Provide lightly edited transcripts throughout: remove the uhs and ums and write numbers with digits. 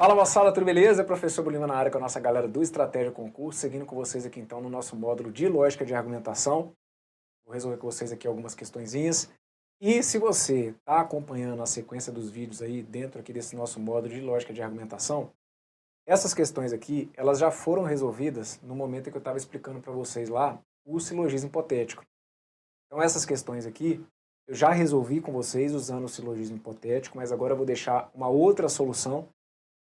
Fala moçada, tudo beleza? Professor Bolívar na área com a nossa galera do Estratégia Concurso, seguindo com vocês aqui então no nosso módulo de Lógica de Argumentação. Vou resolver com vocês aqui algumas questõezinhas. E se você está acompanhando a sequência dos vídeos aí dentro aqui desse nosso módulo de Lógica de Argumentação, essas questões aqui, elas já foram resolvidas no momento em que eu estava explicando para vocês lá o silogismo hipotético. Então essas questões aqui, eu já resolvi com vocês usando o silogismo hipotético, mas agora eu vou deixar uma outra solução,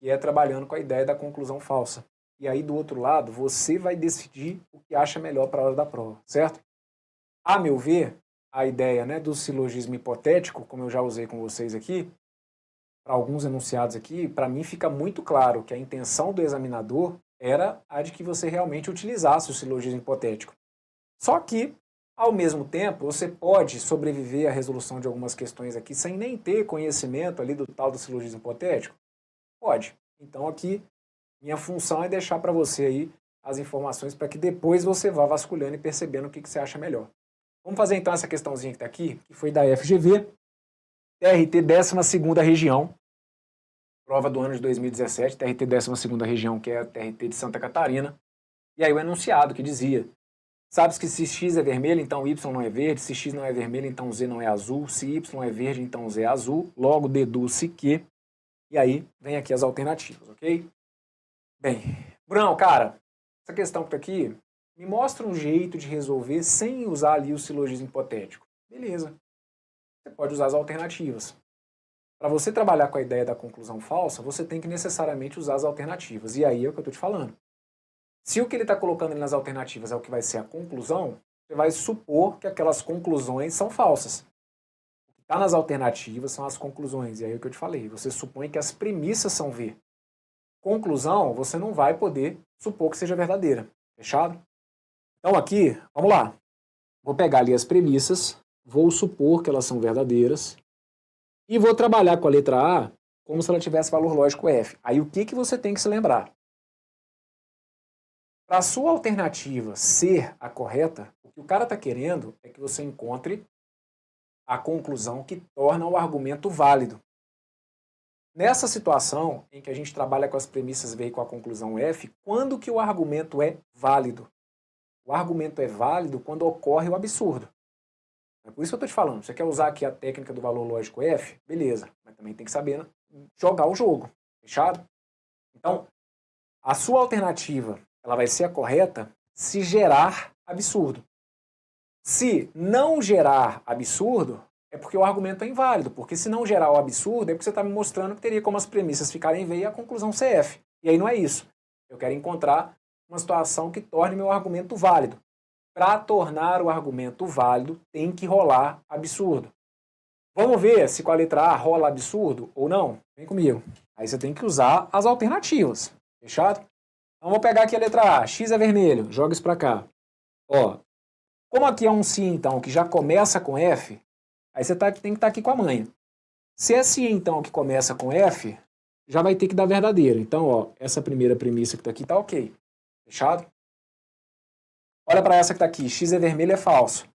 que é trabalhando com a ideia da conclusão falsa. E aí, do outro lado, você vai decidir o que acha melhor para a hora da prova, certo? A meu ver, a ideia, né, do silogismo hipotético, como eu já usei com vocês aqui, para alguns enunciados aqui, para mim fica muito claro que a intenção do examinador era a de que você realmente utilizasse o silogismo hipotético. Só que, ao mesmo tempo, você pode sobreviver à resolução de algumas questões aqui sem nem ter conhecimento ali do tal do silogismo hipotético? Pode. Então aqui, minha função é deixar para você aí as informações para que depois você vá vasculhando e percebendo o que você acha melhor. Vamos fazer então essa questãozinha que está aqui, que foi da FGV, TRT 12ª região, prova do ano de 2017, TRT 12ª região, que é a TRT de Santa Catarina. E aí o enunciado que dizia: sabes que se X é vermelho, então Y não é verde, se X não é vermelho, então Z não é azul, se Y é verde, então Z é azul, logo deduz-se que... E aí vem aqui as alternativas, ok? Bem, Brunão, cara, essa questão que está aqui me mostra um jeito de resolver sem usar ali o silogismo hipotético. Beleza. Você pode usar as alternativas. Para você trabalhar com a ideia da conclusão falsa, você tem que necessariamente usar as alternativas. E aí é o que eu estou te falando. Se o que ele está colocando ali nas alternativas é o que vai ser a conclusão, você vai supor que aquelas conclusões são falsas. O que está nas alternativas são as conclusões. E aí é o que eu te falei. Você supõe que as premissas são V. Conclusão, você não vai poder supor que seja verdadeira. Fechado? Então aqui, vamos lá. Vou pegar ali as premissas, vou supor que elas são verdadeiras e vou trabalhar com a letra A como se ela tivesse valor lógico F. Aí o que você tem que se lembrar? Para a sua alternativa ser a correta, o que o cara está querendo é que você encontre a conclusão que torna o argumento válido. Nessa situação em que a gente trabalha com as premissas V e com a conclusão F, quando que o argumento é válido? O argumento é válido quando ocorre o absurdo. É por isso que eu estou te falando. Você quer usar aqui a técnica do valor lógico F? Beleza, mas também tem que saber jogar o jogo. Fechado? Então, a sua alternativa ela vai ser a correta se gerar absurdo. Se não gerar absurdo, é porque o argumento é inválido, porque se não gerar o absurdo, é porque você está me mostrando que teria como as premissas ficarem V e a conclusão CF. E aí não é isso. Eu quero encontrar uma situação que torne meu argumento válido. Para tornar o argumento válido, tem que rolar absurdo. Vamos ver se com a letra A rola absurdo ou não? Vem comigo. Aí você tem que usar as alternativas. Fechado? Então vou pegar aqui a letra A. X é vermelho. Joga isso para cá. Ó, como aqui é um se então que já começa com F, aí você tem que estar aqui com a manha. Se é se então que começa com F, já vai ter que dar verdadeiro. Então, ó, essa primeira premissa que está aqui está ok. Fechado? Olha para essa que está aqui. X é vermelho é falso.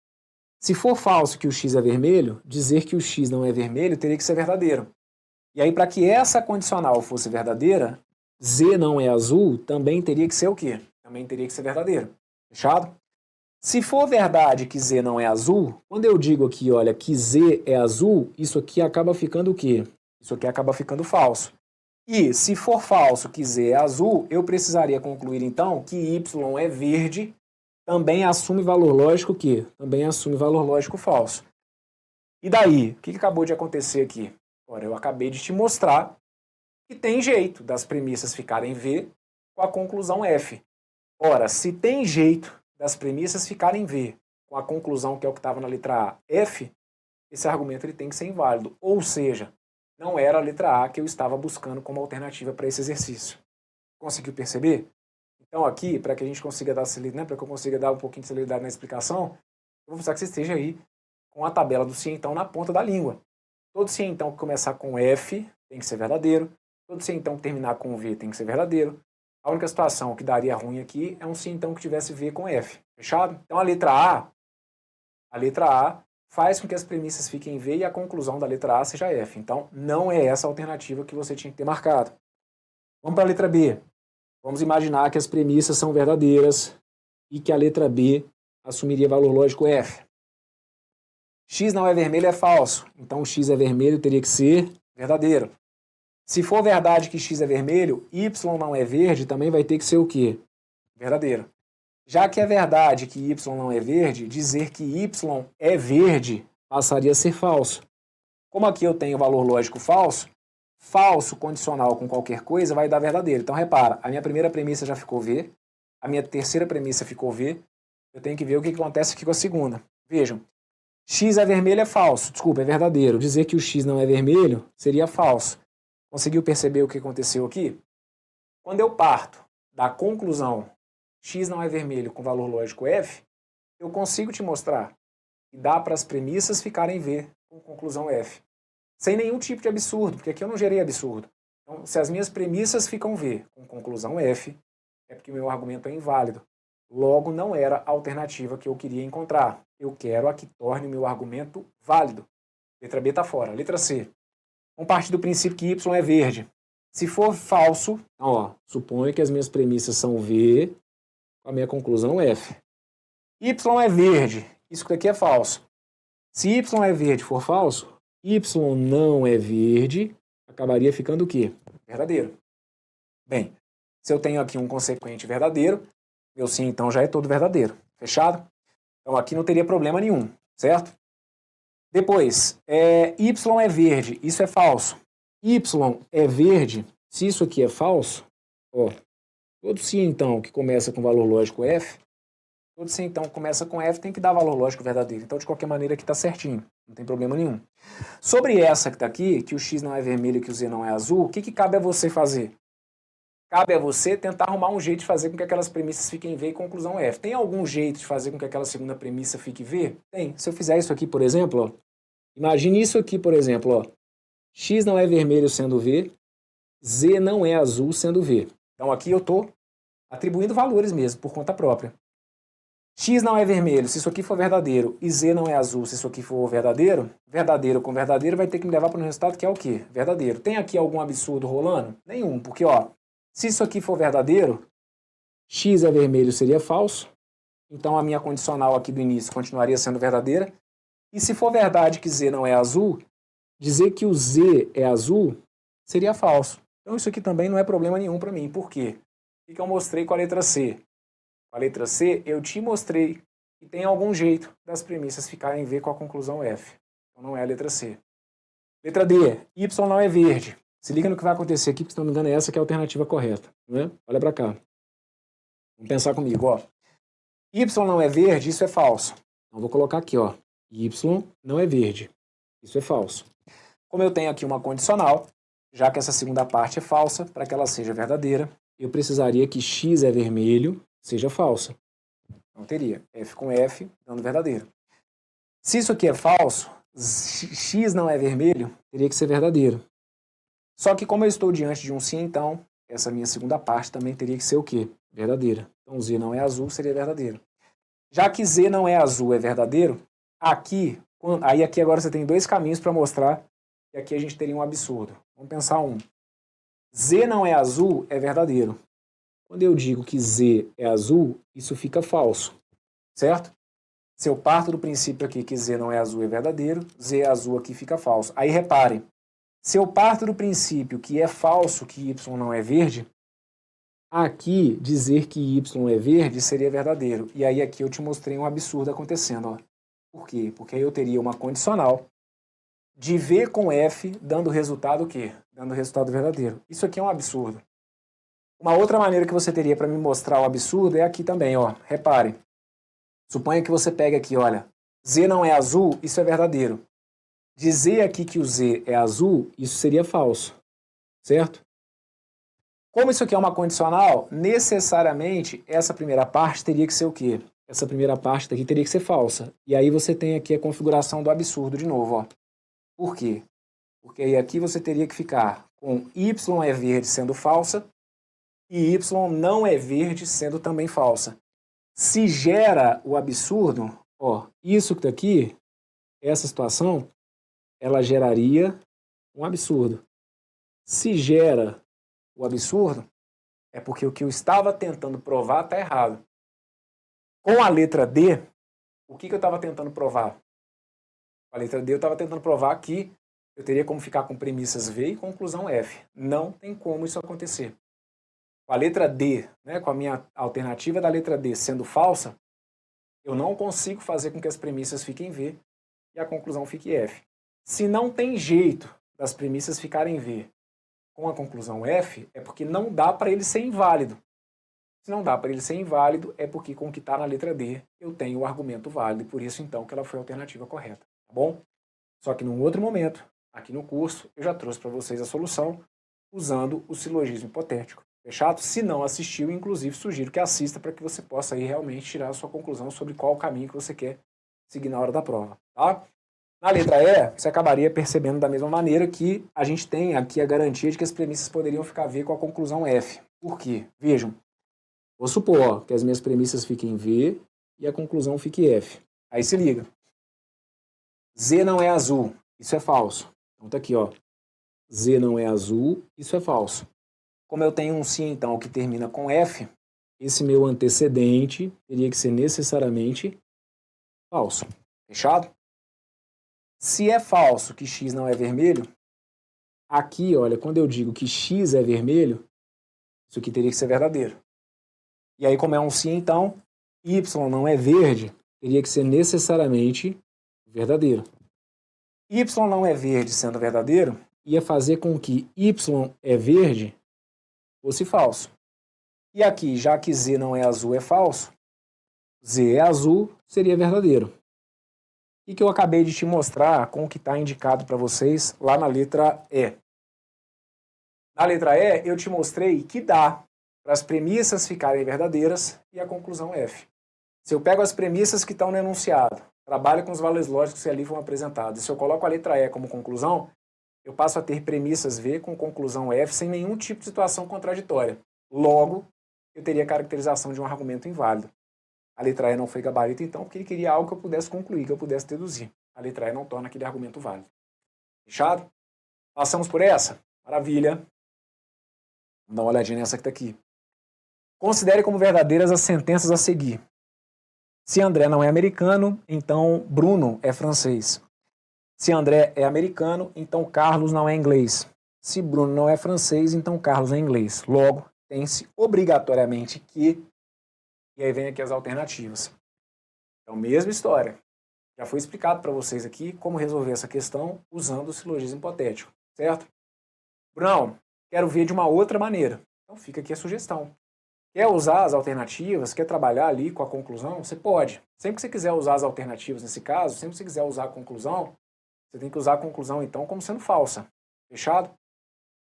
Se for falso que o X é vermelho, dizer que o X não é vermelho teria que ser verdadeiro. E aí, para que essa condicional fosse verdadeira, Z não é azul, também teria que ser o quê? Também teria que ser verdadeiro. Fechado? Se for verdade que Z não é azul, quando eu digo aqui, olha, que Z é azul, isso aqui acaba ficando o quê? Isso aqui acaba ficando falso. E se for falso que Z é azul, eu precisaria concluir então que Y é verde, também assume valor lógico que? Também assume valor lógico falso. E daí? O que acabou de acontecer aqui? Ora, eu acabei de te mostrar que tem jeito das premissas ficarem V com a conclusão F. Ora, se tem jeito das premissas ficarem V com a conclusão que é o que estava na letra A, F, esse argumento ele tem que ser inválido. Ou seja, não era a letra A que eu estava buscando como alternativa para esse exercício. Conseguiu perceber? Então aqui, para que a gente consiga dar, né, para que eu consiga dar um pouquinho de celeridade na explicação, eu vou precisar que você esteja aí com a tabela do se então na ponta da língua. Todo se então que começar com F tem que ser verdadeiro. Todo se então que terminar com V tem que ser verdadeiro. A única situação que daria ruim aqui é um se então que tivesse V com F. Fechado? Então a letra A faz com que as premissas fiquem V e a conclusão da letra A seja F. Então não é essa a alternativa que você tinha que ter marcado. Vamos para a letra B. Vamos imaginar que as premissas são verdadeiras e que a letra B assumiria valor lógico F. X não é vermelho é falso, então X é vermelho teria que ser verdadeiro. Se for verdade que X é vermelho, Y não é verde, também vai ter que ser o quê? Verdadeiro. Já que é verdade que Y não é verde, dizer que Y é verde passaria a ser falso. Como aqui eu tenho valor lógico falso, falso condicional com qualquer coisa vai dar verdadeiro. Então repara, a minha primeira premissa já ficou V, a minha terceira premissa ficou V, eu tenho que ver o que acontece aqui com a segunda. Vejam, X é vermelho é falso, desculpa, é verdadeiro. Dizer que o X não é vermelho seria falso. Conseguiu perceber o que aconteceu aqui? Quando eu parto da conclusão X não é vermelho com valor lógico F, eu consigo te mostrar que dá para as premissas ficarem V com conclusão F. Sem nenhum tipo de absurdo, porque aqui eu não gerei absurdo. Então, se as minhas premissas ficam V com conclusão F, é porque o meu argumento é inválido. Logo, não era a alternativa que eu queria encontrar. Eu quero a que torne o meu argumento válido. Letra B está fora. Letra C. Vamos partir do princípio que Y é verde. Se for falso, ó, suponho que as minhas premissas são V, com a minha conclusão F. Y é verde. Isso daqui é falso. Se Y é verde for falso, Y não é verde, acabaria ficando o quê? Verdadeiro. Bem, se eu tenho aqui um consequente verdadeiro, meu sim então já é todo verdadeiro. Fechado? Então aqui não teria problema nenhum, certo? Depois, Y é verde, isso é falso. Y é verde, se isso aqui é falso, ó, todo sim então que começa com valor lógico F, todo sim então que começa com F tem que dar valor lógico verdadeiro. Então de qualquer maneira aqui está certinho, não tem problema nenhum. Sobre essa que está aqui, que o X não é vermelho e que o Z não é azul, o que cabe a você fazer? Cabe a você tentar arrumar um jeito de fazer com que aquelas premissas fiquem V e conclusão F. Tem algum jeito de fazer com que aquela segunda premissa fique V? Tem. Se eu fizer isso aqui, por exemplo, ó, imagine isso aqui, por exemplo, ó, X não é vermelho sendo V, Z não é azul sendo V. Então aqui eu estou atribuindo valores mesmo, por conta própria. X não é vermelho, se isso aqui for verdadeiro, e Z não é azul, se isso aqui for verdadeiro, verdadeiro com verdadeiro vai ter que me levar para um resultado que é o quê? Verdadeiro. Tem aqui algum absurdo rolando? Nenhum, porque ó, se isso aqui for verdadeiro, X é vermelho seria falso, então a minha condicional aqui do início continuaria sendo verdadeira. E se for verdade que Z não é azul, dizer que o Z é azul seria falso. Então isso aqui também não é problema nenhum para mim. Por quê? O que eu mostrei com a letra C? Com a letra C, eu te mostrei que tem algum jeito das premissas ficarem V com a conclusão F. Então não é a letra C. Letra D, Y não é verde. Se liga no que vai acontecer aqui, porque se não me engano é essa que é a alternativa correta. Não é? Olha para cá. Vamos pensar comigo, ó. Y não é verde, isso é falso. Então vou colocar aqui, ó. Y não é verde. Isso é falso. Como eu tenho aqui uma condicional, já que essa segunda parte é falsa, para que ela seja verdadeira, eu precisaria que X é vermelho seja falsa. Então teria F com F dando verdadeiro. Se isso aqui é falso, X não é vermelho, teria que ser verdadeiro. Só que como eu estou diante de um sim, então, essa minha segunda parte também teria que ser o quê? Verdadeira. Então Z não é azul, seria verdadeiro. Já que Z não é azul, é verdadeiro, aqui agora você tem dois caminhos para mostrar que aqui a gente teria um absurdo. Vamos pensar um. Z não é azul, é verdadeiro. Quando eu digo que Z é azul, isso fica falso, certo? Se eu parto do princípio aqui que Z não é azul, é verdadeiro, Z é azul aqui fica falso. Aí reparem, se eu parto do princípio que é falso que Y não é verde, aqui dizer que Y é verde seria verdadeiro. E aí aqui eu te mostrei um absurdo acontecendo. Ó. Por quê? Porque aí eu teria uma condicional de V com F dando resultado o quê? Dando resultado verdadeiro. Isso aqui é um absurdo. Uma outra maneira que você teria para me mostrar o absurdo é aqui também. Ó. Reparem. Suponha que você pegue aqui, olha. Z não é azul, isso é verdadeiro. Dizer aqui que o Z é azul, isso seria falso, certo? Como isso aqui é uma condicional, necessariamente essa primeira parte teria que ser o quê? Essa primeira parte daqui teria que ser falsa. E aí você tem aqui a configuração do absurdo de novo. Ó. Por quê? Porque aí aqui você teria que ficar com Y é verde sendo falsa e Y não é verde sendo também falsa. Se gera o absurdo, ó, isso que daqui, essa situação, ela geraria um absurdo. Se gera o absurdo é porque o que eu estava tentando provar está errado. Com a letra D, o que eu estava tentando provar? Com a letra D eu estava tentando provar que eu teria como ficar com premissas V e conclusão F. Não tem como isso acontecer. Com a letra D, né, com a minha alternativa da letra D sendo falsa, eu não consigo fazer com que as premissas fiquem V e a conclusão fique F. Se não tem jeito das premissas ficarem V com a conclusão F, é porque não dá para ele ser inválido. Se não dá para ele ser inválido, é porque com o que está na letra D, eu tenho o argumento válido, e por isso então que ela foi a alternativa correta, tá bom? Só que num outro momento, aqui no curso, eu já trouxe para vocês a solução usando o silogismo hipotético. Fechado? Se não assistiu, inclusive, sugiro que assista para que você possa aí realmente tirar a sua conclusão sobre qual o caminho que você quer seguir na hora da prova, tá? Na letra E, você acabaria percebendo da mesma maneira que a gente tem aqui a garantia de que as premissas poderiam ficar V com a conclusão F. Por quê? Vejam, vou supor que as minhas premissas fiquem V e a conclusão fique F. Aí se liga. Z não é azul, isso é falso. Então tá aqui, ó. Z não é azul, isso é falso. Como eu tenho um sim, então, que termina com F, esse meu antecedente teria que ser necessariamente falso. Fechado? Se é falso que X não é vermelho, aqui, olha, quando eu digo que X é vermelho, isso aqui teria que ser verdadeiro. E aí, como é um sim, então, Y não é verde, teria que ser necessariamente verdadeiro. Y não é verde sendo verdadeiro, ia fazer com que Y é verde fosse falso. E aqui, já que Z não é azul, é falso, Z é azul, seria verdadeiro. E que eu acabei de te mostrar com o que está indicado para vocês lá na letra E. Na letra E, eu te mostrei que dá para as premissas ficarem verdadeiras e a conclusão F. Se eu pego as premissas que estão no enunciado, trabalho com os valores lógicos que ali foram apresentados, e se eu coloco a letra E como conclusão, eu passo a ter premissas V com conclusão F sem nenhum tipo de situação contraditória. Logo, eu teria a caracterização de um argumento inválido. A letra E não foi gabarito, então, porque ele queria algo que eu pudesse concluir, que eu pudesse deduzir. A letra E não torna aquele argumento válido. Fechado? Passamos por essa? Maravilha. Vamos dar uma olhadinha nessa que está aqui. Considere como verdadeiras as sentenças a seguir. Se André não é americano, então Bruno é francês. Se André é americano, então Carlos não é inglês. Se Bruno não é francês, então Carlos é inglês. Logo, tem-se obrigatoriamente que... E aí vem aqui as alternativas. Então, mesma história. Já foi explicado para vocês aqui como resolver essa questão usando o silogismo hipotético, certo? Brunão, quero ver de uma outra maneira. Então fica aqui a sugestão. Quer usar as alternativas, quer trabalhar ali com a conclusão? Você pode. Sempre que você quiser usar as alternativas nesse caso, sempre que você quiser usar a conclusão, você tem que usar a conclusão então como sendo falsa. Fechado?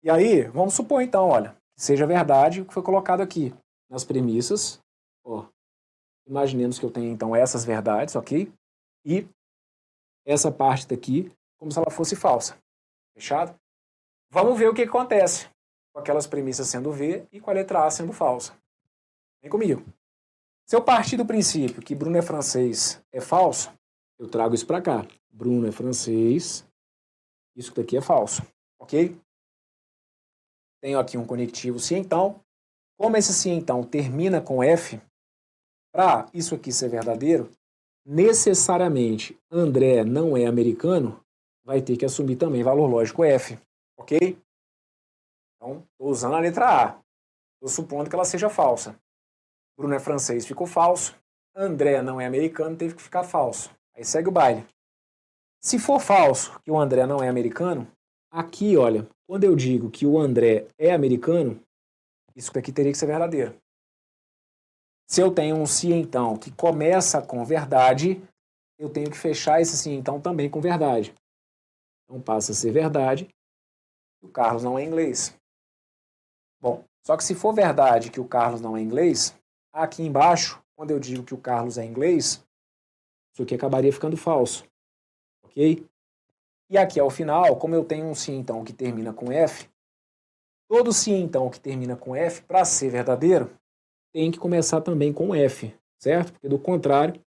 E aí, vamos supor então, olha, que seja verdade o que foi colocado aqui nas premissas. Ó, imaginemos que eu tenha então essas verdades, ok? E essa parte daqui como se ela fosse falsa. Fechado? Vamos ver o que acontece com aquelas premissas sendo V e com a letra A sendo falsa. Vem comigo. Se eu partir do princípio que Bruno é francês é falso, eu trago isso para cá. Bruno é francês, isso daqui é falso, ok? Tenho aqui um conectivo se então. Como esse se então termina com F, para isso aqui ser verdadeiro, necessariamente André não é americano, vai ter que assumir também valor lógico F, ok? Então, estou usando a letra A. Estou supondo que ela seja falsa. Bruno é francês, ficou falso. André não é americano, teve que ficar falso. Aí segue o baile. Se for falso que o André não é americano, aqui, olha, quando eu digo que o André é americano, isso daqui teria que ser verdadeiro. Se eu tenho um se então que começa com verdade, eu tenho que fechar esse se então também com verdade. Então passa a ser verdade. O Carlos não é inglês. Bom, só que se for verdade que o Carlos não é inglês, aqui embaixo, quando eu digo que o Carlos é inglês, isso aqui acabaria ficando falso. Ok? E aqui ao final, como eu tenho um se então que termina com F, todo se então que termina com F, para ser verdadeiro, tem que começar também com F, certo? Porque do contrário,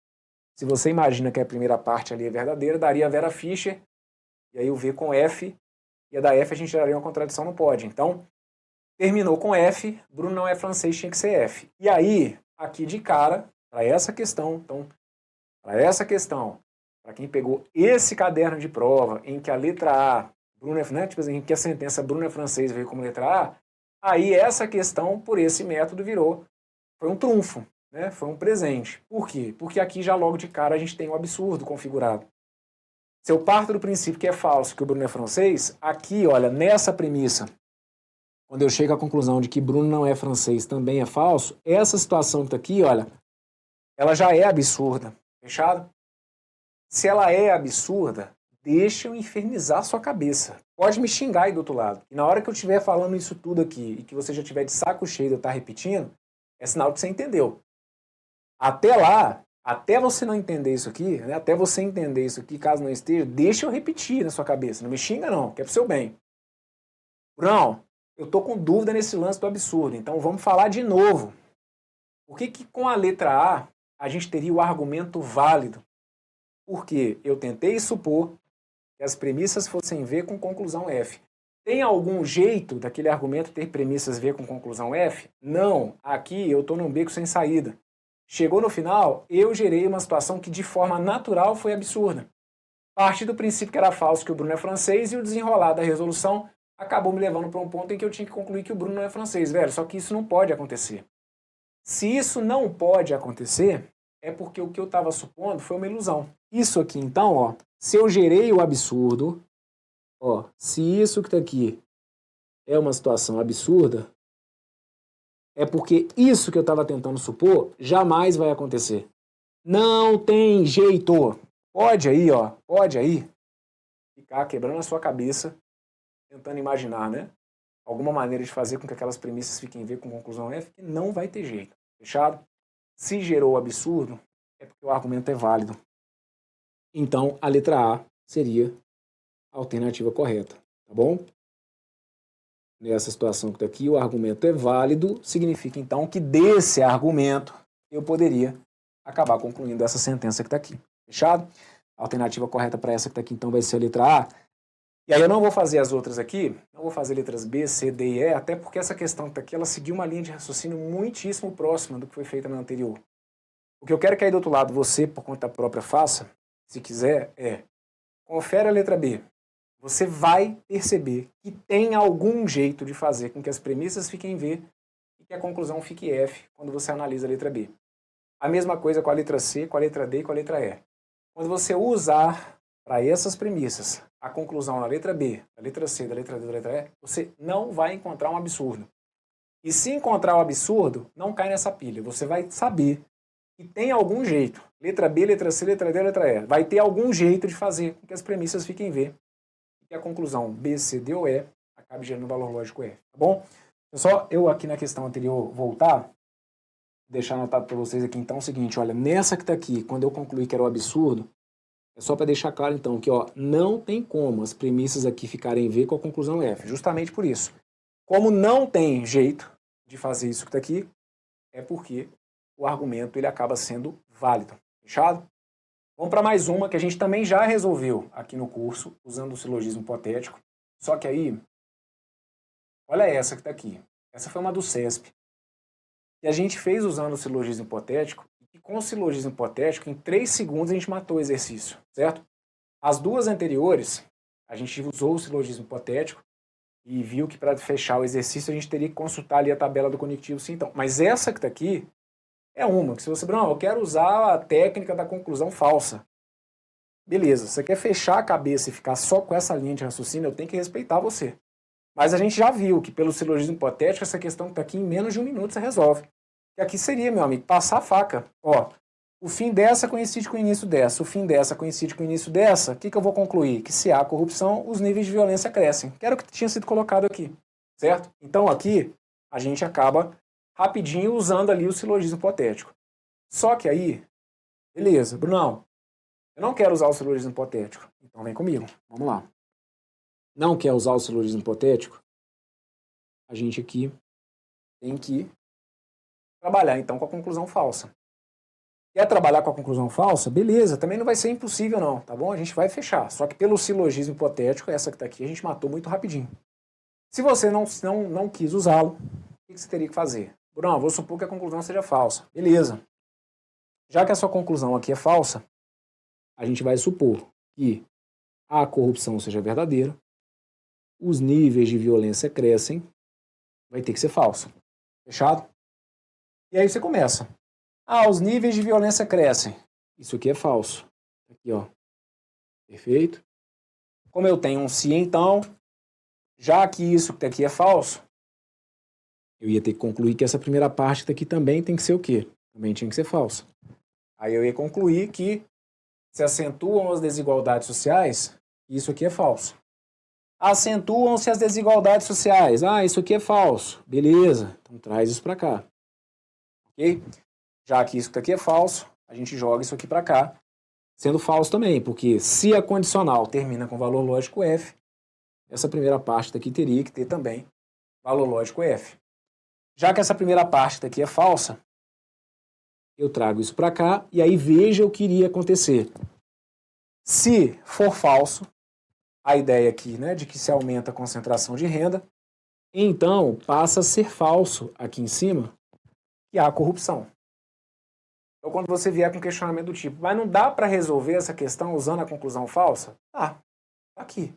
se você imagina que a primeira parte ali é verdadeira, daria a Vera Fischer, e aí o V com F, e a da F a gente geraria uma contradição, não pode. Então, terminou com F, Bruno não é francês, tinha que ser F. E aí, aqui de cara, para essa questão, então, para quem pegou esse caderno de prova em que a letra A, Bruno é, né, tipo assim, em que a sentença Bruno é francês veio como letra A, aí essa questão, por esse método, foi um trunfo, né, foi um presente. Por quê? Porque aqui já logo de cara a gente tem um absurdo configurado. Se eu parto do princípio que é falso, que o Bruno é francês, aqui, olha, nessa premissa, quando eu chego à conclusão de que Bruno não é francês também é falso, essa situação que está aqui, olha, ela já é absurda. Fechado? Se ela é absurda, deixa eu infernizar a sua cabeça. Pode me xingar aí do outro lado. E na hora que eu estiver falando isso tudo aqui e que você já estiver de saco cheio de eu estar repetindo, é sinal que você entendeu. Até lá, até você não entender isso aqui, né, até você entender isso aqui, caso não esteja, deixa eu repetir na sua cabeça. Não me xinga não, que é pro seu bem. Brunão, eu tô com dúvida nesse lance do absurdo, então vamos falar de novo. Por que com a letra A gente teria o argumento válido? Porque eu tentei supor que as premissas fossem V com conclusão F. Tem algum jeito daquele argumento ter premissas V com conclusão F? Não. Aqui eu estou num beco sem saída. Chegou no final, eu gerei uma situação que de forma natural foi absurda. Parti do princípio que era falso que o Bruno é francês e o desenrolar da resolução acabou me levando para um ponto em que eu tinha que concluir que o Bruno não é francês, velho. Só que isso não pode acontecer. Se isso não pode acontecer, é porque o que eu estava supondo foi uma ilusão. Isso aqui, então, ó, se eu gerei o absurdo, ó, se isso que está aqui é uma situação absurda, é porque isso que eu estava tentando supor jamais vai acontecer. Não tem jeito. Pode aí, ó, pode aí ficar quebrando a sua cabeça, tentando imaginar, né? Alguma maneira de fazer com que aquelas premissas fiquem V com conclusão F, que não vai ter jeito. Fechado? Se gerou o absurdo, é porque o argumento é válido. Então, a letra A seria a alternativa correta, tá bom? Nessa situação que está aqui, o argumento é válido, significa então que desse argumento eu poderia acabar concluindo essa sentença que está aqui. Fechado? A alternativa correta para essa que está aqui então vai ser a letra A. E aí eu não vou fazer as outras aqui, não vou fazer letras B, C, D e E, até porque essa questão que está aqui, ela seguiu uma linha de raciocínio muitíssimo próxima do que foi feita na anterior. O que eu quero que aí do outro lado você, por conta própria, faça, se quiser, confere a letra B. Você vai perceber que tem algum jeito de fazer com que as premissas fiquem V e que a conclusão fique F quando você analisa a letra B. A mesma coisa com a letra C, com a letra D e com a letra E. Quando você usar para essas premissas a conclusão na letra B, da letra C, da letra D, da letra E, você não vai encontrar um absurdo. E se encontrar um absurdo, não cai nessa pilha. Você vai saber que tem algum jeito. Letra B, letra C, letra D, letra E. Vai ter algum jeito de fazer com que as premissas fiquem V e a conclusão B, C, D ou E acabe gerando o valor lógico F. Tá bom? Só eu aqui na questão anterior voltar, deixar anotado para vocês aqui então o seguinte, olha, nessa que está aqui, quando eu concluí que era o absurdo, é só para deixar claro então que ó, não tem como as premissas aqui ficarem V com a conclusão F, justamente por isso. Como não tem jeito de fazer isso que está aqui, é porque o argumento ele acaba sendo válido. Fechado? Vamos para mais uma que a gente também já resolveu aqui no curso, usando o silogismo hipotético. Só que aí, olha essa que está aqui. Essa foi uma do CESP. E a gente fez usando o silogismo hipotético, e com o silogismo hipotético, em 3 segundos a gente matou o exercício, certo? As duas anteriores, a gente usou o silogismo hipotético e viu que para fechar o exercício a gente teria que consultar ali a tabela do conectivo sim, então. Mas essa que está aqui é uma, que se você, Bruno, eu quero usar a técnica da conclusão falsa. Beleza, você quer fechar a cabeça e ficar só com essa linha de raciocínio, eu tenho que respeitar você. Mas a gente já viu que pelo silogismo hipotético, essa questão que está aqui, em menos de 1 minuto você resolve. E aqui seria, meu amigo, passar a faca. Ó, o fim dessa coincide com o início dessa, o fim dessa coincide com o início dessa, o que eu vou concluir? Que se há corrupção, os níveis de violência crescem. Que era o que tinha sido colocado aqui, certo? Então aqui, a gente acaba rapidinho usando ali o silogismo hipotético. Só que aí, beleza, Brunão, eu não quero usar o silogismo hipotético. Então vem comigo, vamos lá. Não quer usar o silogismo hipotético? A gente aqui tem que trabalhar então com a conclusão falsa. Quer trabalhar com a conclusão falsa? Beleza, também não vai ser impossível não, tá bom? A gente vai fechar. Só que pelo silogismo hipotético, essa que está aqui, a gente matou muito rapidinho. Se você não quis usá-lo, o que você teria que fazer? Bruno, vou supor que a conclusão seja falsa. Beleza. Já que a sua conclusão aqui é falsa, a gente vai supor que a corrupção seja verdadeira, os níveis de violência crescem, vai ter que ser falsa. Fechado? E aí você começa. Os níveis de violência crescem. Isso aqui é falso. Aqui, ó. Perfeito? Como eu tenho um se, então, já que isso aqui é falso, eu ia ter que concluir que essa primeira parte daqui também tem que ser o quê? Também tinha que ser falsa. Aí eu ia concluir que se acentuam as desigualdades sociais, isso aqui é falso. Acentuam-se as desigualdades sociais. Isso aqui é falso. Beleza, então traz isso para cá. Ok? Já que isso aqui é falso, a gente joga isso aqui para cá, sendo falso também, porque se a condicional termina com valor lógico f, essa primeira parte daqui teria que ter também valor lógico f. Já que essa primeira parte daqui é falsa, eu trago isso para cá e aí veja o que iria acontecer. Se for falso, a ideia aqui, né, de que se aumenta a concentração de renda, então passa a ser falso aqui em cima que há corrupção. Então, quando você vier com questionamento do tipo, mas não dá para resolver essa questão usando a conclusão falsa? Tá aqui.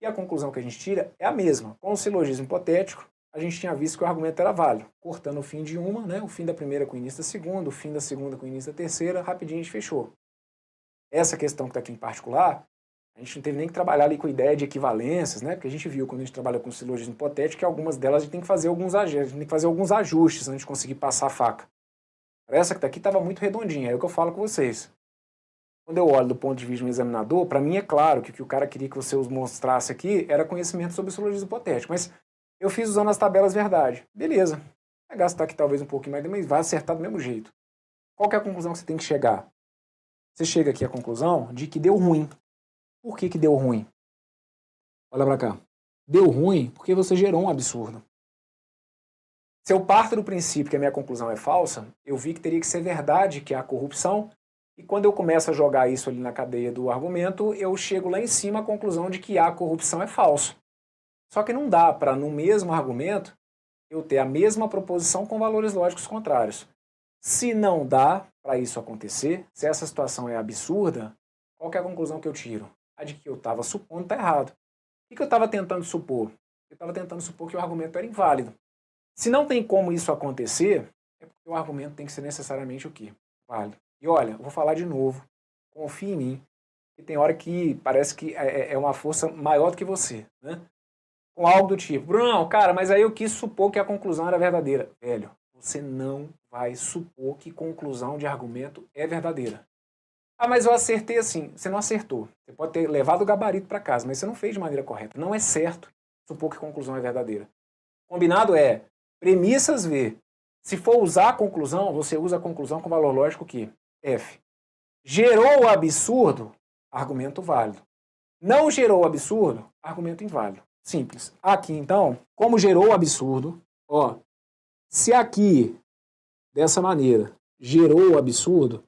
E a conclusão que a gente tira é a mesma. Com o silogismo hipotético, a gente tinha visto que o argumento era válido. Cortando o fim de uma, né, o fim da primeira com o início da segunda, o fim da segunda com o início da terceira, rapidinho a gente fechou. Essa questão que está aqui em particular, a gente não teve nem que trabalhar ali com a ideia de equivalências, né, porque a gente viu quando a gente trabalha com o silogismo hipotético que algumas delas a gente tem que fazer alguns ajustes antes de conseguir passar a faca. Essa que está aqui estava muito redondinha, é o que eu falo com vocês. Quando eu olho do ponto de vista de um examinador, para mim é claro que o que o cara queria que você mostrasse aqui era conhecimento sobre o silogismo hipotético, mas eu fiz usando as tabelas verdade. Beleza. Vai gastar aqui talvez um pouquinho mais, mas vai acertar do mesmo jeito. Qual que é a conclusão que você tem que chegar? Você chega aqui à conclusão de que deu ruim. Por que deu ruim? Olha para cá. Deu ruim porque você gerou um absurdo. Se eu parto do princípio que a minha conclusão é falsa, eu vi que teria que ser verdade que há corrupção, e quando eu começo a jogar isso ali na cadeia do argumento, eu chego lá em cima à conclusão de que há corrupção é falso. Só que não dá para, no mesmo argumento, eu ter a mesma proposição com valores lógicos contrários. Se não dá para isso acontecer, se essa situação é absurda, qual que é a conclusão que eu tiro? A de que eu estava supondo está errado. O que eu estava tentando supor? Eu estava tentando supor que o argumento era inválido. Se não tem como isso acontecer, é porque o argumento tem que ser necessariamente o quê? Válido. E olha, eu vou falar de novo, confie em mim, que tem hora que parece que é uma força maior do que você, né? Com algo do tipo, Bruno, cara, mas aí eu quis supor que a conclusão era verdadeira. Velho, você não vai supor que conclusão de argumento é verdadeira. Mas eu acertei assim. Você não acertou. Você pode ter levado o gabarito para casa, mas você não fez de maneira correta. Não é certo supor que a conclusão é verdadeira. Combinado é premissas V. Se for usar a conclusão, você usa a conclusão com valor lógico que F. Gerou o absurdo, argumento válido. Não gerou o absurdo, argumento inválido. Simples. Aqui, então, como gerou o absurdo, se aqui, dessa maneira, gerou o absurdo,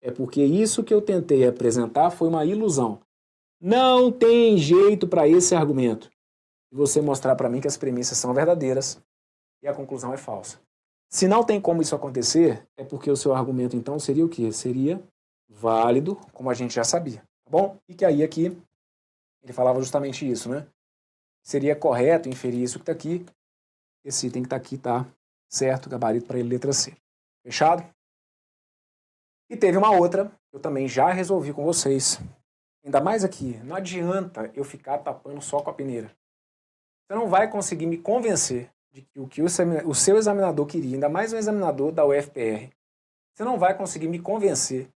é porque isso que eu tentei apresentar foi uma ilusão. Não tem jeito para esse argumento de você mostrar para mim que as premissas são verdadeiras e a conclusão é falsa. Se não tem como isso acontecer, é porque o seu argumento, então, seria o quê? Seria válido, como a gente já sabia, tá bom? E que aí aqui, ele falava justamente isso, né? Seria correto inferir isso que está aqui. Esse item que está aqui, tá certo, gabarito para ele, letra C. Fechado? E teve uma outra, que eu também já resolvi com vocês. Ainda mais aqui, não adianta eu ficar tapando só com a peneira. Você não vai conseguir me convencer de que o que o seu examinador queria, ainda mais um examinador da UFPR, você não vai conseguir me convencer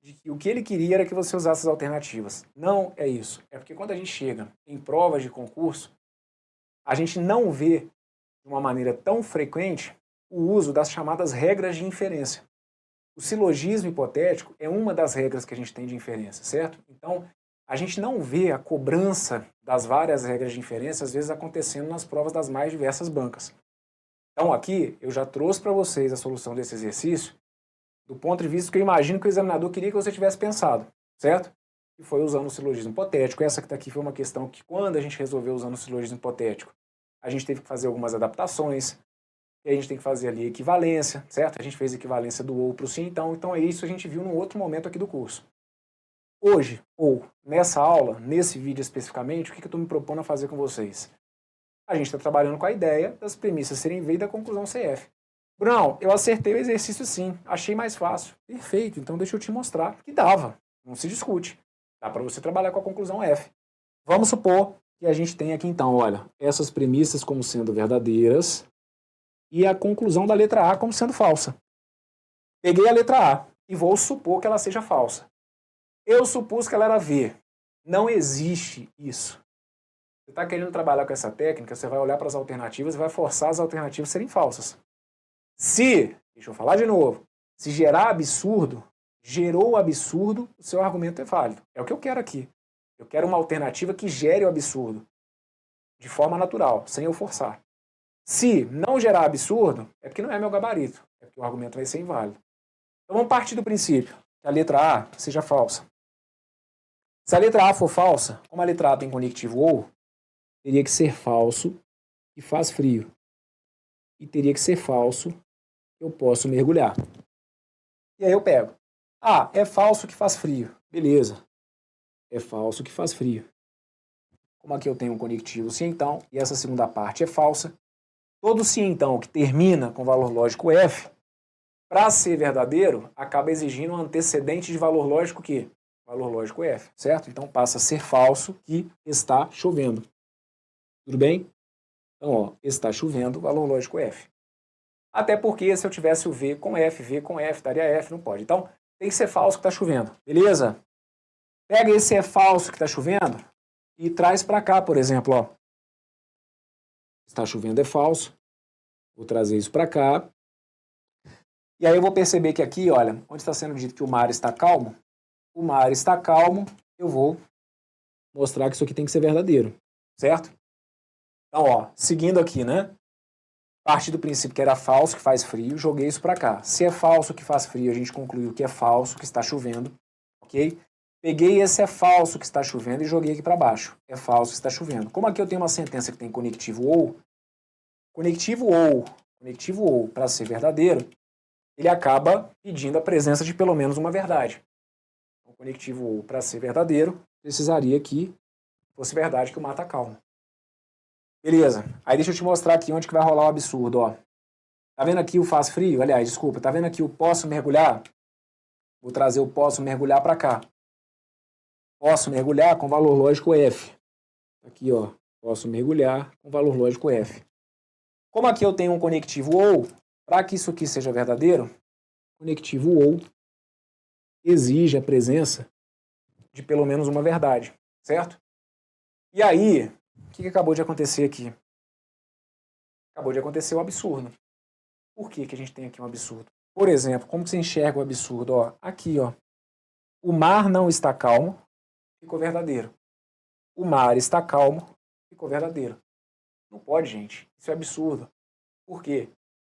de que o que ele queria era que você usasse as alternativas. Não é isso. É porque quando a gente chega em provas de concurso, a gente não vê de uma maneira tão frequente o uso das chamadas regras de inferência. O silogismo hipotético é uma das regras que a gente tem de inferência, certo? Então, a gente não vê a cobrança das várias regras de inferência, às vezes, acontecendo nas provas das mais diversas bancas. Então, aqui, eu já trouxe para vocês a solução desse exercício do ponto de vista que eu imagino que o examinador queria que você tivesse pensado, certo? E foi usando o silogismo hipotético. Essa que está aqui foi uma questão que, quando a gente resolveu usando o silogismo hipotético, a gente teve que fazer algumas adaptações, e a gente tem que fazer ali equivalência, certo? A gente fez equivalência do ou para o sim, então é isso que a gente viu num outro momento aqui do curso. Hoje, ou nessa aula, nesse vídeo especificamente, o que eu estou me propondo a fazer com vocês? A gente está trabalhando com a ideia das premissas serem V e da conclusão CF. Brunão, eu acertei o exercício sim, achei mais fácil. Perfeito, então deixa eu te mostrar que dava, não se discute. Dá para você trabalhar com a conclusão F. Vamos supor que a gente tem aqui então, olha, essas premissas como sendo verdadeiras e a conclusão da letra A como sendo falsa. Peguei a letra A e vou supor que ela seja falsa. Eu supus que ela era V. Não existe isso. Você está querendo trabalhar com essa técnica, você vai olhar para as alternativas e vai forçar as alternativas a serem falsas. Se, deixa eu falar de novo, se gerar absurdo, gerou o absurdo, o seu argumento é válido. É o que eu quero aqui. Eu quero uma alternativa que gere o absurdo, de forma natural, sem eu forçar. Se não gerar absurdo, é porque não é meu gabarito, é porque o argumento vai ser inválido. Então vamos partir do princípio que a letra A seja falsa. Se a letra A for falsa, como a letra A tem conectivo ou, teria que ser falso e faz frio. E teria que ser falso, eu posso mergulhar. E aí eu pego. Ah, é falso que faz frio. Beleza. É falso que faz frio. Como aqui eu tenho um conectivo sim, então, e essa segunda parte é falsa, todo sim, então, que termina com valor lógico F, para ser verdadeiro, acaba exigindo um antecedente de valor lógico que? Valor lógico F, certo? Então passa a ser falso que está chovendo. Tudo bem? Então, ó, está chovendo, valor lógico F. Até porque se eu tivesse o V com F, daria F, não pode. Então, tem que ser falso que está chovendo, beleza? Pega esse é falso que está chovendo e traz para cá, por exemplo, ó. Está chovendo é falso. Vou trazer isso para cá. E aí eu vou perceber que aqui, olha, onde está sendo dito que o mar está calmo, eu vou mostrar que isso aqui tem que ser verdadeiro, certo? Então, ó, seguindo aqui, né? Parti do princípio que era falso, que faz frio, joguei isso para cá. Se é falso que faz frio, a gente concluiu que é falso, que está chovendo, ok? Peguei esse é falso que está chovendo e joguei aqui para baixo. É falso que está chovendo. Como aqui eu tenho uma sentença que tem conectivo ou, para ser verdadeiro, ele acaba pedindo a presença de pelo menos uma verdade. O conectivo ou, para ser verdadeiro, precisaria que fosse verdade que o mar está calmo. Beleza. Aí deixa eu te mostrar aqui onde que vai rolar o absurdo, ó. Tá vendo aqui o faz frio? Aliás, desculpa, tá vendo aqui o posso mergulhar? Vou trazer o posso mergulhar para cá. Posso mergulhar com valor lógico F. Aqui, ó. Posso mergulhar com valor lógico F. Como aqui eu tenho um conectivo ou, para que isso aqui seja verdadeiro, conectivo ou exige a presença de pelo menos uma verdade, certo? E aí, o que acabou de acontecer aqui? Acabou de acontecer o absurdo. Por que a gente tem aqui um absurdo? Por exemplo, como que você enxerga o absurdo? Ó, aqui, ó. O mar não está calmo, ficou verdadeiro. O mar está calmo, ficou verdadeiro. Não pode, gente. Isso é absurdo. Por quê?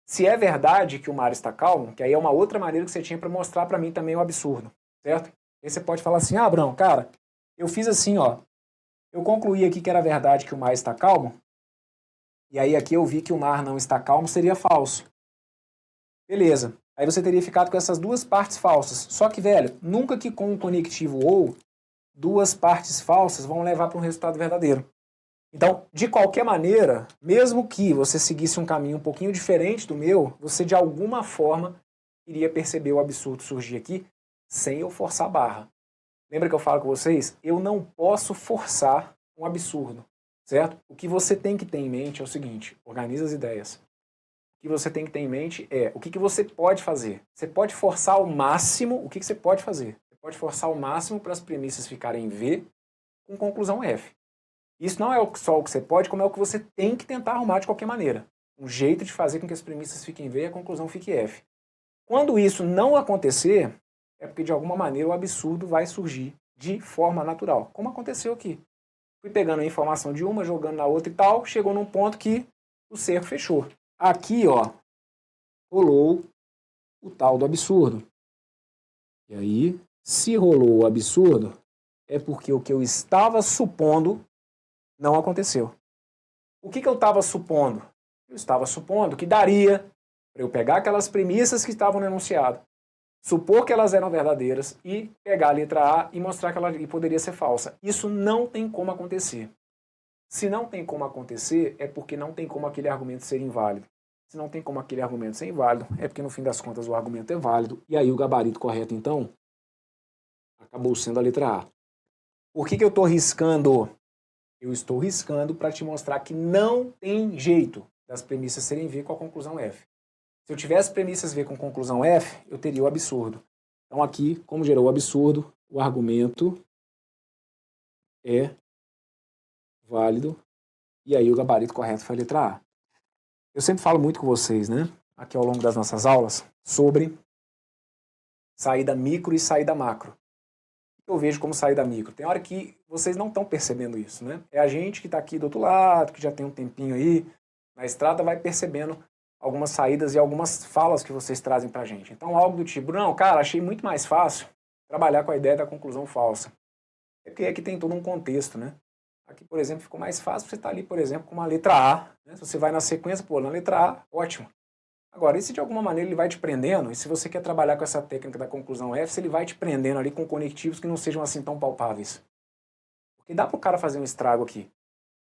Se é verdade que o mar está calmo, que aí é uma outra maneira que você tinha para mostrar para mim também o absurdo, certo? Aí você pode falar assim, Brão, cara, eu fiz assim, ó. Eu concluí aqui que era verdade que o mar está calmo, e aí aqui eu vi que o mar não está calmo, seria falso. Beleza. Aí você teria ficado com essas duas partes falsas. Só que, velho, nunca que com um conectivo ou, duas partes falsas vão levar para um resultado verdadeiro. Então, de qualquer maneira, mesmo que você seguisse um caminho um pouquinho diferente do meu, você de alguma forma iria perceber o absurdo surgir aqui sem eu forçar a barra. Lembra que eu falo com vocês? Eu não posso forçar um absurdo, certo? O que você tem que ter em mente é o seguinte, organiza as ideias. O que você tem que ter em mente é o que você pode fazer. Você pode forçar ao máximo, o que você pode fazer? Você pode forçar ao máximo para as premissas ficarem em V com conclusão F. Isso não é só o que você pode, como é o que você tem que tentar arrumar de qualquer maneira. Um jeito de fazer com que as premissas fiquem V e a conclusão fique F. Quando isso não acontecer, é porque de alguma maneira o absurdo vai surgir de forma natural, como aconteceu aqui. Fui pegando a informação de uma, jogando na outra e tal, chegou num ponto que o cerco fechou. Aqui, ó, rolou o tal do absurdo. E aí, se rolou o absurdo, é porque o que eu estava supondo não aconteceu. O que eu estava supondo? Eu estava supondo que daria para eu pegar aquelas premissas que estavam no enunciado, supor que elas eram verdadeiras e pegar a letra A e mostrar que ela poderia ser falsa. Isso não tem como acontecer. Se não tem como acontecer, é porque não tem como aquele argumento ser inválido. Se não tem como aquele argumento ser inválido, é porque no fim das contas o argumento é válido. E aí o gabarito correto, então, acabou sendo a letra A. Por que eu estou riscando? Eu estou riscando para te mostrar que não tem jeito das premissas serem V com a conclusão F. Se eu tivesse premissas V com conclusão F, eu teria o absurdo. Então aqui, como gerou o absurdo, o argumento é válido. E aí o gabarito correto foi a letra A. Eu sempre falo muito com vocês, né? Aqui ao longo das nossas aulas, sobre saída micro e saída macro. Eu vejo como saída micro. Tem hora que vocês não estão percebendo isso, né? É a gente que está aqui do outro lado, que já tem um tempinho aí na estrada, vai percebendo algumas saídas e algumas falas que vocês trazem pra gente. Então algo do tipo, não, cara, achei muito mais fácil trabalhar com a ideia da conclusão falsa. É porque aqui tem todo um contexto, né? Aqui, por exemplo, ficou mais fácil você estar ali, por exemplo, com uma letra A. Né? Se você vai na sequência, pô, na letra A, ótimo. Agora, e se de alguma maneira ele vai te prendendo, e se você quer trabalhar com essa técnica da conclusão F, se ele vai te prendendo ali com conectivos que não sejam assim tão palpáveis. Porque dá para o cara fazer um estrago aqui.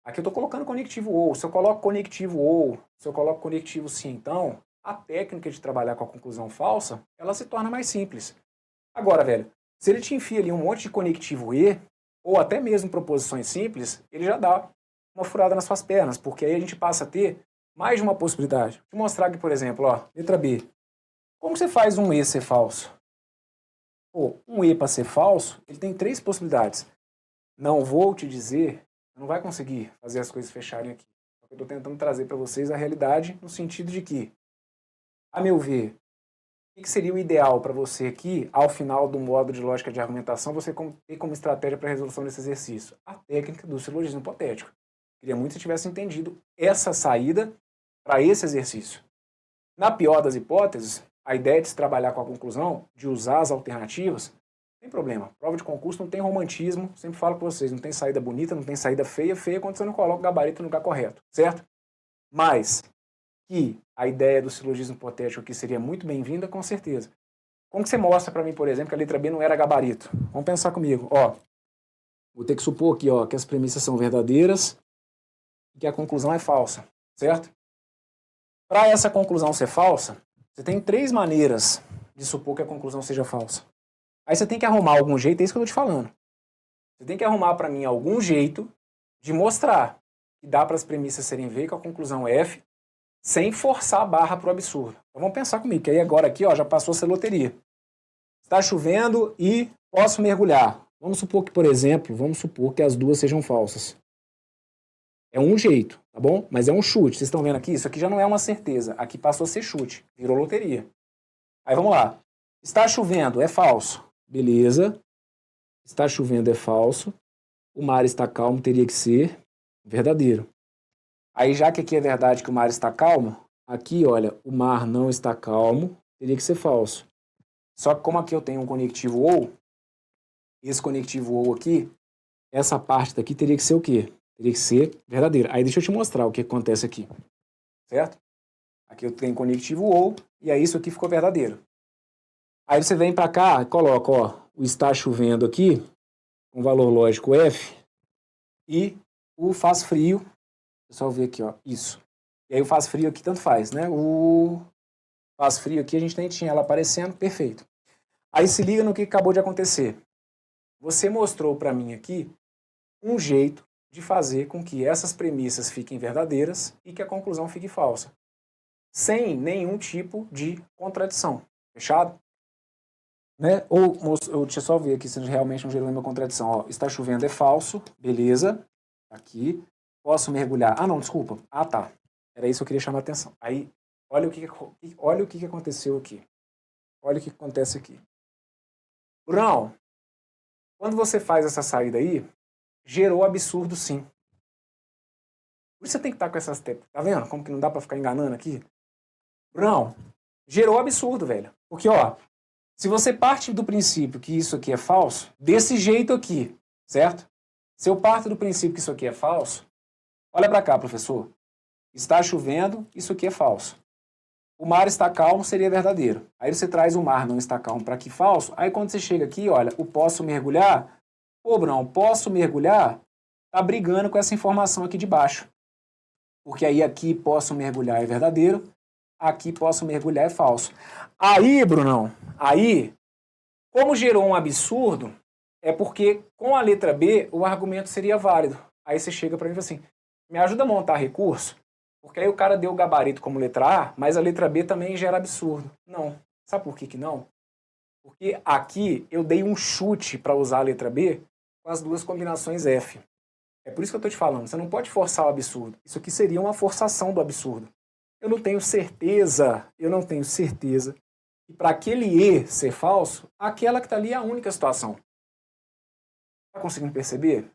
Aqui eu estou colocando conectivo ou. Se eu coloco conectivo ou, se eu coloco conectivo sim, então, a técnica de trabalhar com a conclusão falsa, ela se torna mais simples. Agora, velho, se ele te enfia ali um monte de conectivo E, ou até mesmo proposições simples, ele já dá uma furada nas suas pernas, porque aí a gente passa a ter mais de uma possibilidade. Vou te mostrar aqui, por exemplo, ó, letra B. Como você faz um E ser falso? Pô, um E para ser falso, ele tem 3 possibilidades. Não vou te dizer, não vai conseguir fazer as coisas fecharem aqui. Eu estou tentando trazer para vocês a realidade no sentido de que, a meu ver, o que seria o ideal para você aqui, ao final do módulo de lógica de argumentação, você ter como estratégia para a resolução desse exercício? A técnica do silogismo hipotético. Queria muito que você tivesse entendido essa saída para esse exercício. Na pior das hipóteses, a ideia de se trabalhar com a conclusão, de usar as alternativas, não tem problema. Prova de concurso não tem romantismo, sempre falo com vocês, não tem saída bonita, não tem saída feia, feia quando você não coloca o gabarito no lugar correto, certo? Mas que a ideia do silogismo hipotético aqui seria muito bem-vinda, com certeza. Como que você mostra para mim, por exemplo, que a letra B não era gabarito? Vamos pensar comigo. Ó, vou ter que supor aqui, ó, que as premissas são verdadeiras e que a conclusão é falsa, certo? Para essa conclusão ser falsa, você tem 3 maneiras de supor que a conclusão seja falsa. Aí você tem que arrumar algum jeito, é isso que eu estou te falando. Você tem que arrumar para mim algum jeito de mostrar que dá para as premissas serem V com a conclusão F, sem forçar a barra para o absurdo. Então vamos pensar comigo, que aí agora aqui ó, já passou a ser loteria. Está chovendo e posso mergulhar. Vamos supor que, por exemplo, vamos supor que as duas sejam falsas. É um jeito, tá bom? Mas é um chute. Vocês estão vendo aqui? Isso aqui já não é uma certeza. Aqui passou a ser chute. Virou loteria. Aí vamos lá. Está chovendo, é falso. Beleza. Está chovendo, é falso. O mar está calmo, teria que ser verdadeiro. Aí, já que aqui é verdade que o mar está calmo, aqui, olha, o mar não está calmo, teria que ser falso. Só que como aqui eu tenho um conectivo ou, esse conectivo ou aqui, essa parte daqui teria que ser o quê? Teria que ser verdadeira. Aí deixa eu te mostrar o que acontece aqui. Certo? Aqui eu tenho conectivo ou, e aí isso aqui ficou verdadeiro. Aí você vem para cá e coloca, ó, o está chovendo aqui, um valor lógico F, e o faz frio. O pessoal vê aqui, ó, isso. E aí o faz frio aqui tanto faz, né? O faz frio aqui a gente nem tinha ela aparecendo, perfeito. Aí se liga no que acabou de acontecer. Você mostrou para mim aqui um jeito de fazer com que essas premissas fiquem verdadeiras e que a conclusão fique falsa. Sem nenhum tipo de contradição. Fechado? Né? Ou deixa eu só ver aqui se realmente não gerou nenhuma contradição. Ó, está chovendo é falso, beleza. Aqui. Posso mergulhar? Ah, não, desculpa. Ah, tá. Era isso que eu queria chamar a atenção. Aí, olha o que aconteceu aqui. Olha o que acontece aqui. Brunão, quando você faz essa saída aí, gerou absurdo sim. Por isso você tem que estar com essas... Tá vendo como que não dá pra ficar enganando aqui? Brunão, gerou absurdo, velho. Porque, ó, se você parte do princípio que isso aqui é falso, desse jeito aqui, certo? Se eu parto do princípio que isso aqui é falso, Olha para cá, professor. Está chovendo, isso aqui é falso. O mar está calmo seria verdadeiro. Aí você traz o mar não está calmo para aqui falso. Aí quando você chega aqui, olha, o posso mergulhar. Pô, Bruno, posso mergulhar? Tá brigando com essa informação aqui de baixo. Porque aí aqui posso mergulhar é verdadeiro, aqui posso mergulhar é falso. Aí, Brunão, aí, como gerou um absurdo, é porque com a letra B o argumento seria válido. Aí você chega para mim e fala assim, me ajuda a montar recurso? Porque aí o cara deu o gabarito como letra A, mas a letra B também gera absurdo. Não. Sabe por que não? Porque aqui eu dei um chute para usar a letra B com as duas combinações F. É por isso que eu estou te falando, você não pode forçar o absurdo. Isso aqui seria uma forçação do absurdo. Eu não tenho certeza que para aquele E ser falso, aquela que está ali é a única situação. Está conseguindo perceber?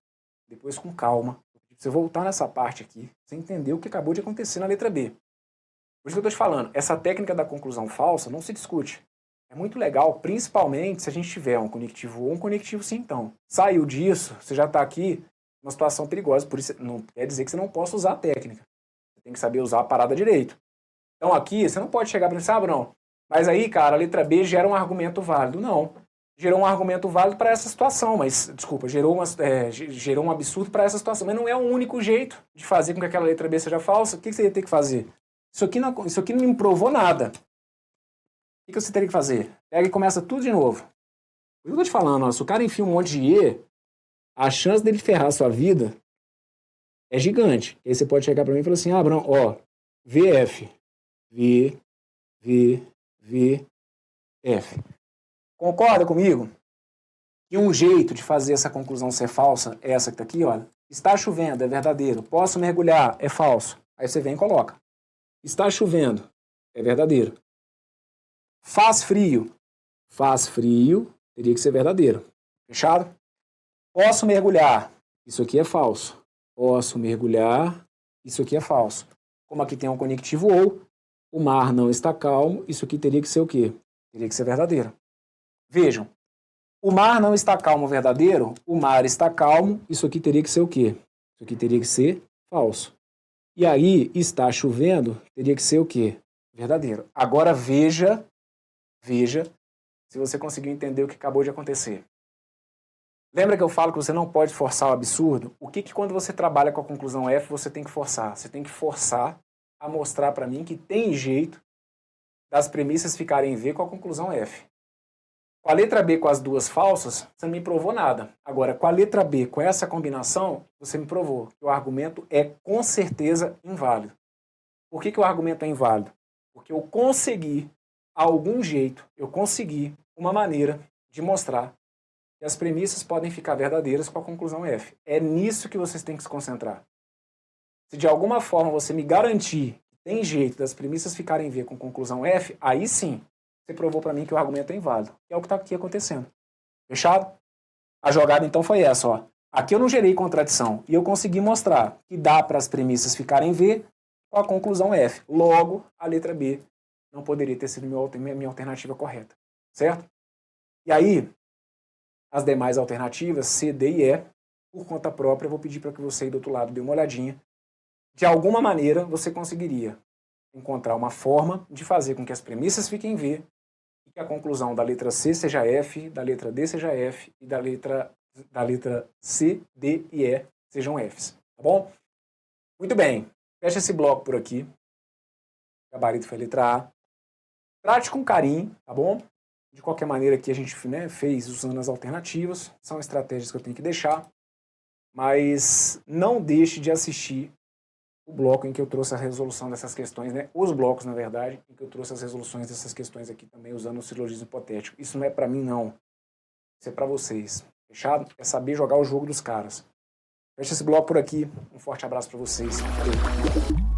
Depois com calma. Você voltar nessa parte aqui, você entender o que acabou de acontecer na letra B. Por isso que eu estou te falando, essa técnica da conclusão falsa não se discute. É muito legal, principalmente se a gente tiver um conectivo ou um conectivo sim, então. Saiu disso, você já está aqui numa situação perigosa, por isso não quer dizer que você não possa usar a técnica. Você tem que saber usar a parada direito. Então aqui, você não pode chegar para pensar, não, mas aí, cara, a letra B gera um argumento válido. Não. Gerou um argumento válido para essa situação, mas, desculpa, gerou um absurdo para essa situação. Mas não é o único jeito de fazer com que aquela letra B seja falsa. O que você ia ter que fazer? Isso aqui não me provou nada. O que você teria que fazer? Pega e começa tudo de novo. Por isso que eu tô te falando, ó, se o cara enfia um monte de E, a chance dele ferrar a sua vida é gigante. E aí você pode chegar para mim e falar assim, Abraão, ó, VF, V, F. Concorda comigo? E um jeito de fazer essa conclusão ser falsa é essa que está aqui, olha. Está chovendo, é verdadeiro. Posso mergulhar, é falso. Aí você vem e coloca. Está chovendo, é verdadeiro. Faz frio, teria que ser verdadeiro. Fechado? Posso mergulhar, isso aqui é falso. Posso mergulhar, isso aqui é falso. Como aqui tem um conectivo ou, o mar não está calmo, isso aqui teria que ser o quê? Teria que ser verdadeiro. Vejam, o mar não está calmo verdadeiro, o mar está calmo, isso aqui teria que ser o quê? Isso aqui teria que ser falso. E aí, está chovendo, teria que ser o quê? Verdadeiro. Agora veja se você conseguiu entender o que acabou de acontecer. Lembra que eu falo que você não pode forçar o absurdo? O que quando você trabalha com a conclusão F, você tem que forçar? Você tem que forçar a mostrar para mim que tem jeito das premissas ficarem em V com a conclusão F. Com a letra B com as duas falsas, você não me provou nada. Agora, com a letra B com essa combinação, você me provou que o argumento é com certeza inválido. Por que o argumento é inválido? Porque eu consegui, algum jeito, uma maneira de mostrar que as premissas podem ficar verdadeiras com a conclusão F. É nisso que vocês têm que se concentrar. Se de alguma forma você me garantir que tem jeito das premissas ficarem V com conclusão F, aí sim, você provou para mim que o argumento é inválido. E é o que está aqui acontecendo. Fechado? A jogada então foi essa, ó. Aqui eu não gerei contradição e eu consegui mostrar que dá para as premissas ficarem V com a conclusão F. Logo, a letra B não poderia ter sido minha alternativa correta. Certo? E aí, as demais alternativas, C, D e E, por conta própria, eu vou pedir para que você aí do outro lado dê uma olhadinha. De alguma maneira, você conseguiria encontrar uma forma de fazer com que as premissas fiquem V e que a conclusão da letra C seja F, da letra D seja F e da letra C, D e E sejam Fs. Tá bom? Muito bem. Fecha esse bloco por aqui. O gabarito foi a letra A. Trate com carinho, tá bom? De qualquer maneira que a gente fez usando as alternativas. São estratégias que eu tenho que deixar. Mas não deixe de assistir o bloco em que eu trouxe a resolução dessas questões, né? Os blocos, na verdade, em que eu trouxe as resoluções dessas questões aqui também, usando o silogismo hipotético. Isso não é para mim, não. Isso é para vocês. Fechado? É saber jogar o jogo dos caras. Fecha esse bloco por aqui. Um forte abraço para vocês. Valeu.